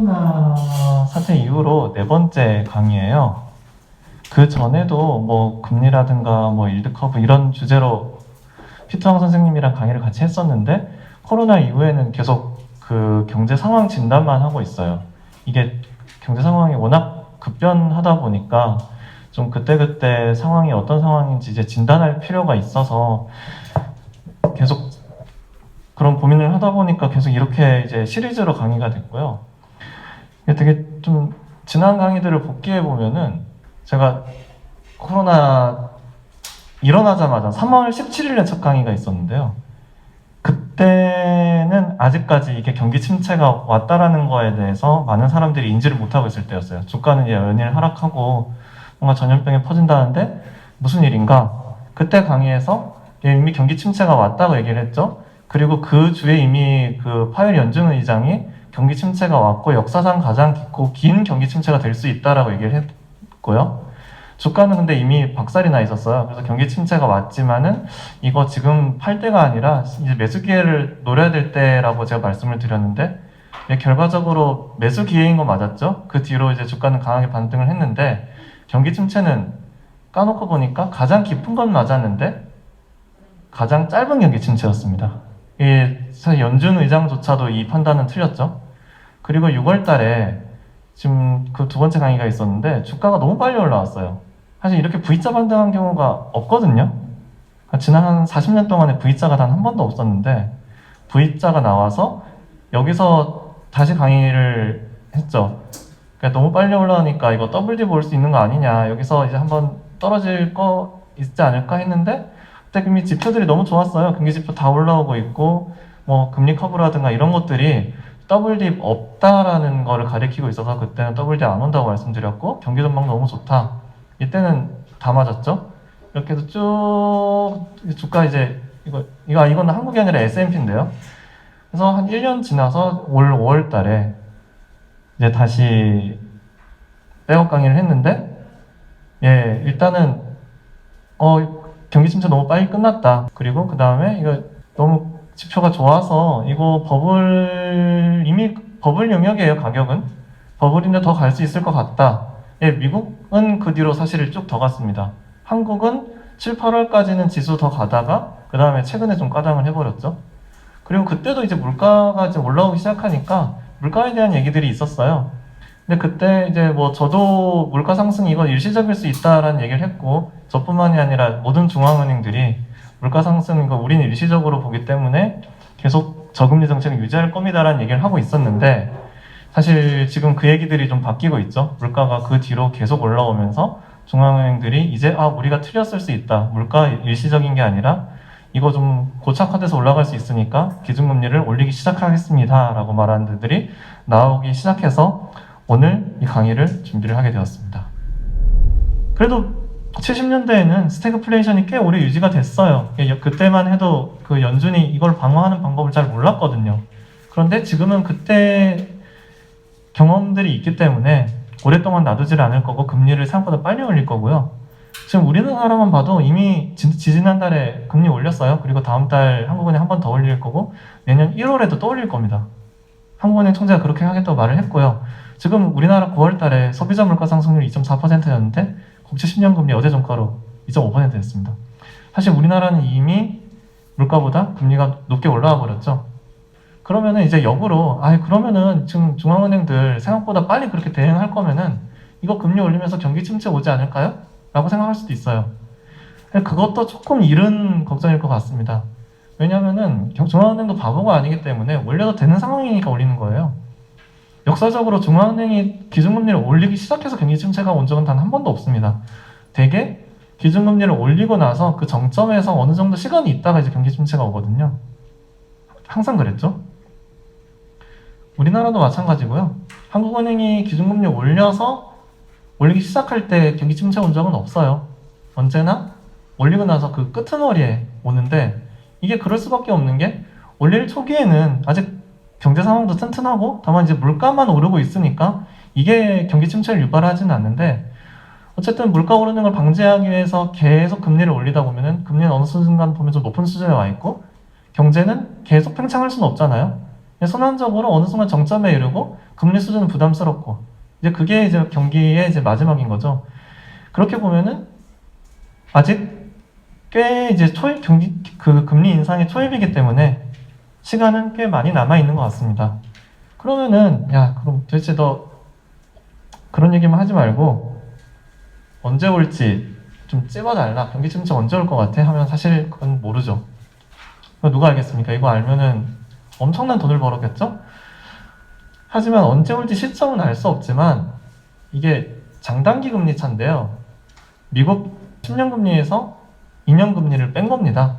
코로나 사태 이후로 네 번째 강의예요. 그 전에도 뭐 금리라든가 뭐 일드 커브 이런 주제로 피트왕 선생님이랑 강의를 같이 했었는데 코로나 이후에는 계속 그 경제 상황 진단만 하고 있어요. 이게 경제 상황이 워낙 급변하다 보니까 좀 그때그때 상황이 어떤 상황인지 이제 진단할 필요가 있어서 계속 그런 고민을 하다 보니까 계속 이렇게 이제 시리즈로 강의가 됐고요. 이게 되게 좀 지난 강의들을 복귀해 보면은 제가 코로나 일어나자마자 3월 17일에 첫 강의가 있었는데요. 그때는 아직까지 이게 경기 침체가 왔다라는 거에 대해서 많은 사람들이 인지를 못하고 있을 때였어요. 주가는 이제 연일 하락하고 뭔가 전염병이 퍼진다는데 무슨 일인가? 그때 강의에서 이미 경기 침체가 왔다고 얘기를 했죠. 그리고 그 주에 이미 그 파웰 연준 의장이 경기 침체가 왔고 역사상 가장 깊고 긴 경기 침체가 될 수 있다라고 얘기를 했고요. 주가는 근데 이미 박살이 나 있었어요. 그래서 경기 침체가 왔지만은 이거 지금 팔 때가 아니라 이제 매수 기회를 노려야 될 때라고 제가 말씀을 드렸는데 결과적으로 매수 기회인 거 맞았죠? 그 뒤로 이제 주가는 강하게 반등을 했는데 경기 침체는 까놓고 보니까 가장 깊은 건 맞았는데 가장 짧은 경기 침체였습니다. 사실 연준 의장조차도 이 판단은 틀렸죠. 그리고 6월 달에 지금 그 두 번째 강의가 있었는데 주가가 너무 빨리 올라왔어요. 사실 이렇게 V자 반등한 경우가 없거든요. 지난 한 40년 동안에 V자가 단 한 번도 없었는데 V자가 나와서 여기서 다시 강의를 했죠. 그러니까 너무 빨리 올라오니까 이거 WD 볼 수 있는 거 아니냐, 여기서 이제 한번 떨어질 거 있지 않을까 했는데 그때 금리 지표들이 너무 좋았어요. 경기 지표 다 올라오고 있고 뭐 금리 커브라든가 이런 것들이 WD 없다라는 거를 가리키고 있어서 그때는 WD 안 온다고 말씀드렸고 경기 전망 너무 좋다. 이때는 다 맞았죠. 이렇게 해서 쭉 주가 이제 이거는 한국이 아니라 S&P인데요. 그래서 한 1년 지나서 올 5월 달에 이제 다시 백업 강의를 했는데 일단은 경기 침체 너무 빨리 끝났다. 그리고 그 다음에 이거 너무 지표가 좋아서 이거 이미 버블 영역이에요. 가격은 버블인데 더 갈 수 있을 것 같다. 미국은 그 뒤로 사실 쭉 더 갔습니다. 한국은 7, 8월까지는 지수 더 가다가 그 다음에 최근에 좀 과장을 해버렸죠. 그리고 그때도 이제 물가가 이제 올라오기 시작하니까 물가에 대한 얘기들이 있었어요. 근데 그때 이제 뭐 저도 물가 상승이 이건 일시적일 수 있다라는 얘기를 했고 저뿐만이 아니라 모든 중앙은행들이 물가 상승 이거 우리는 일시적으로 보기 때문에 계속 저금리 정책을 유지할 겁니다라는 얘기를 하고 있었는데 사실 지금 그 얘기들이 좀 바뀌고 있죠. 물가가 그 뒤로 계속 올라오면서 중앙은행들이 이제 우리가 틀렸을 수 있다. 물가 일시적인 게 아니라 이거 좀 고착화돼서 올라갈 수 있으니까 기준금리를 올리기 시작하겠습니다 라고 말하는 데들이 나오기 시작해서 오늘 이 강의를 준비를 하게 되었습니다. 그래도 70년대에는 스태그플레이션이 꽤 오래 유지가 됐어요. 그때만 해도 그 연준이 이걸 방어하는 방법을 잘 몰랐거든요. 그런데 지금은 그때 경험들이 있기 때문에 오랫동안 놔두질 않을 거고 금리를 생각보다 빨리 올릴 거고요. 지금 우리나라만 봐도 이미 지지난달에 금리 올렸어요. 그리고 다음 달 한국은행 한 번 더 올릴 거고 내년 1월에도 또 올릴 겁니다. 한국은행 총재가 그렇게 하겠다고 말을 했고요. 지금 우리나라 9월 달에 소비자 물가 상승률이 2.4%였는데 국채 10년 금리 어제 종가로 2.5% 됐습니다. 사실 우리나라는 이미 물가보다 금리가 높게 올라와 버렸죠. 그러면은 이제 역으로 그러면은 지금 중앙은행들 생각보다 빨리 그렇게 대응할 거면은 이거 금리 올리면서 경기 침체 오지 않을까요? 라고 생각할 수도 있어요. 그것도 조금 이른 걱정일 것 같습니다. 왜냐면은 중앙은행도 바보가 아니기 때문에 올려도 되는 상황이니까 올리는 거예요. 역사적으로 중앙은행이 기준금리를 올리기 시작해서 경기 침체가 온 적은 단 한 번도 없습니다. 대개 기준금리를 올리고 나서 그 정점에서 어느 정도 시간이 있다가 이제 경기 침체가 오거든요. 항상 그랬죠. 우리나라도 마찬가지고요. 한국은행이 기준금리 올리기 시작할 때 경기 침체 온 적은 없어요. 언제나 올리고 나서 그 끄트머리에 오는데 이게 그럴 수밖에 없는 게 올릴 초기에는 아직 경제 상황도 튼튼하고 다만 이제 물가만 오르고 있으니까 이게 경기 침체를 유발하지는 않는데 어쨌든 물가 오르는 걸 방지하기 위해서 계속 금리를 올리다 보면은 금리는 어느 순간 보면 좀 높은 수준에 와 있고 경제는 계속 팽창할 수는 없잖아요. 순환적으로 어느 순간 정점에 이르고 금리 수준은 부담스럽고 이제 그게 이제 경기의 이제 마지막인 거죠. 그렇게 보면은 아직 꽤 이제 경기 그 금리 인상의 초입이기 때문에 시간은 꽤 많이 남아 있는 것 같습니다. 그러면은 야 그럼 도대체 너 그런 얘기만 하지 말고 언제 올지 좀 찝어달라. 경기 침체 언제 올 것 같아? 하면 사실 그건 모르죠. 누가 알겠습니까? 이거 알면은 엄청난 돈을 벌었겠죠? 하지만 언제 올지 시점은 알 수 없지만 이게 장단기 금리 차인데요. 미국 10년 금리에서 2년 금리를 뺀 겁니다.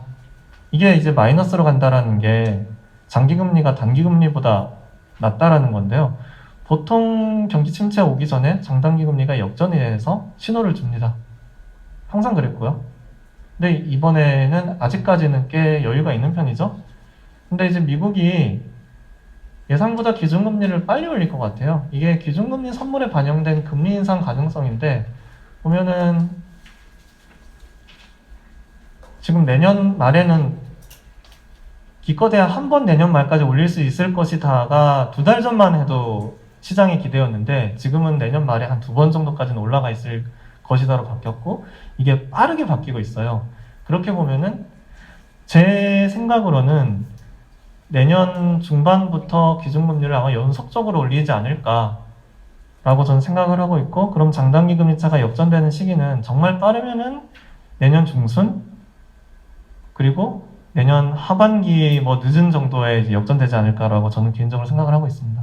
이게 이제 마이너스로 간다라는 게 장기 금리가 단기 금리보다 낮다라는 건데요. 보통 경기 침체 오기 전에 장단기 금리가 역전이 돼서 신호를 줍니다. 항상 그랬고요. 근데 이번에는 아직까지는 꽤 여유가 있는 편이죠. 근데 이제 미국이 예상보다 기준금리를 빨리 올릴 것 같아요. 이게 기준금리 선물에 반영된 금리 인상 가능성인데 보면은 지금 내년 말에는 기껏해야 한 번 내년 말까지 올릴 수 있을 것이다가 2달 전만 해도 시장의 기대였는데 지금은 내년 말에 한 2번 정도까지는 올라가 있을 것이다로 바뀌었고 이게 빠르게 바뀌고 있어요. 그렇게 보면은 제 생각으로는 내년 중반부터 기준금리를 아마 연속적으로 올리지 않을까 라고 저는 생각을 하고 있고 그럼 장단기 금리차가 역전되는 시기는 정말 빠르면은 내년 중순 그리고 내년 하반기 뭐 늦은 정도에 이제 역전되지 않을까라고 저는 개인적으로 생각을 하고 있습니다.